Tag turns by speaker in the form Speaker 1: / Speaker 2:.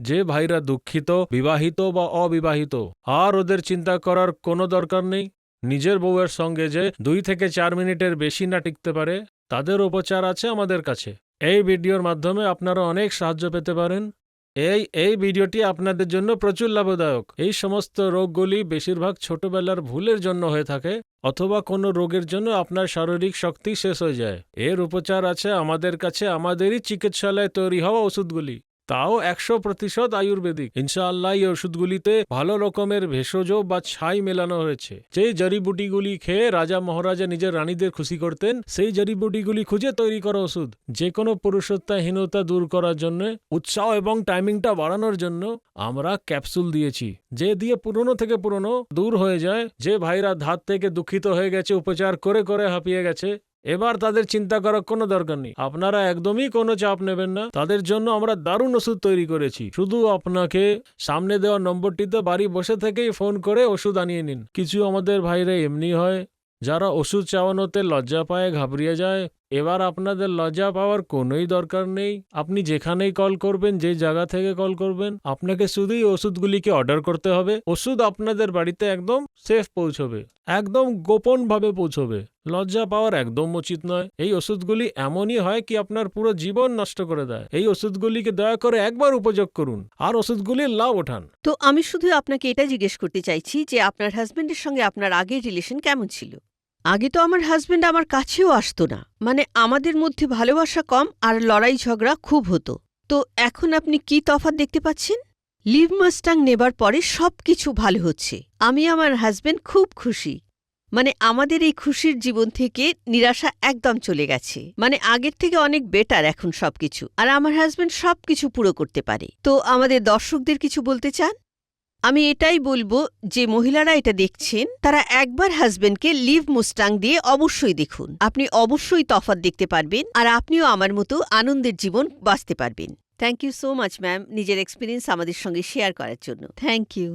Speaker 1: যে ভাইরা দুঃখিত, বিবাহিত বা অবিবাহিত, আর ওদের চিন্তা করার কোনো দরকার নেই। নিজের বউয়ের সঙ্গে যে 2 থেকে 4 মিনিটের বেশি না টিকতে পারে, তাদের উপচার আছে আমাদের কাছে। এই ভিডিওর মাধ্যমে আপনারা অনেক সাহায্য পেতে পারেন। এই ভিডিওটি আপনাদের জন্য প্রচুর লাভদায়ক। এই সমস্ত রোগগুলি বেশিরভাগ ছোটবেলার ভুলের জন্য হয়ে থাকে, অথবা কোনো রোগের জন্য আপনার শারীরিক শক্তি শেষ হয়ে যায়। এর উপচার আছে আমাদের কাছে, আমাদেরই চিকিৎসালয়ে তৈরি হওয়া ওষুধগুলি, তাও 100% আয়ুর্বেদিক। ইনশাআল্লাহ এই ওষুধগুলিতে ভালো রকমের ভেষজ বা ছাই মেলানো হয়েছে। যেই জড়িবুটিগুলি খেয়ে রাজা মহারাজা নিজের রানীদের খুশি করতেন, সেই জড়িবুটিগুলি খুঁজে তৈরি করা ওষুধ। যে কোনো পুরুষত্বহীনতা দূর করার জন্য, উৎসাহ এবং টাইমিংটা বাড়ানোর জন্য আমরা ক্যাপসুল দিয়েছি, যে দিয়ে পুরনো থেকে পুরনো দূর হয়ে যায়। যে ভাইরা ধাত থেকে দুঃখিত হয়ে গেছে, উপচার করে করে হাঁপিয়ে গেছে, এবার তাদের চিন্তা করার কোনো দরকার নেই। আপনারা একদমই কোনো চাপ নেবেন না। তাদের জন্য আমরা দারুণ ওষুধ তৈরি করেছি। শুধু আপনাকে সামনে দেওয়া নম্বরটিতে বাড়ি বসে থেকেই ফোন করে ওষুধ আনিয়ে নিন। কিছু আমাদের ভাইরা এমনি হয়, যারা ওষুধ চাওয়ানোতে লজ্জা পায়, ঘাবড়িয়ে যায়। এবার আপনাদের লজ্জা পাওয়ার কোনোই দরকার নেই। আপনি যেখানেই কল করবেন, যে জায়গা থেকে কল করবেন, আপনাকে শুধুই ওষুধগুলিকে অর্ডার করতে হবে। ওষুধ আপনাদের বাড়িতে একদম সেফ পৌঁছবে, একদম গোপনভাবে পৌঁছবে। লজ্জা পাওয়ার একদম উচিত নয়। এই ওষুধগুলি এমনই হয় কি আপনার পুরো জীবন নষ্ট করে দেয়। এই ওষুধগুলিকে দয়া করে একবার উপযোগ করুন আর ওষুধগুলির লাভ ওঠান।
Speaker 2: তো আমি শুধু আপনাকে এটা জিজ্ঞেস করতে চাইছি যে আপনার হাজবেন্ডের সঙ্গে আপনার আগের রিলেশন কেমন ছিল? আগে তো আমার হাজবেন্ড আমার কাছেও আসতো না, মানে আমাদের মধ্যে ভালোবাসা কম আর লড়াই ঝগড়া খুব হতো। তো এখন আপনি কি তফাৎ দেখতে পাচ্ছেন? লিভ মাস্টাং নেবার পরে সবকিছু ভালো হচ্ছে। আমি আমার হাজবেন্ড খুব খুশি। মানে আমাদের এই খুশির জীবন থেকে নিরাশা একদম চলে গেছে। মানে আগের থেকে অনেক বেটার এখন সবকিছু। আর আমার হাজবেন্ড সবকিছু পুরো করতে পারে। তো আমাদের দর্শকদের কিছু বলতে চান? আমি এটাই বলবো যে মহিলারা এটা দেখছেন, তারা একবার হাজবেন্ডকে লিভ মুস্টাং দিয়ে অবশ্যই দেখুন। আপনি অবশ্যই তফাৎ দেখতে পারবেন আর আপনিও আমার মতো আনন্দের জীবন বাঁচতে পারবেন। Thank you so much ma'am, নিজের এক্সপিরিয়েন্স আমাদের সঙ্গে শেয়ার করার জন্য। Thank you.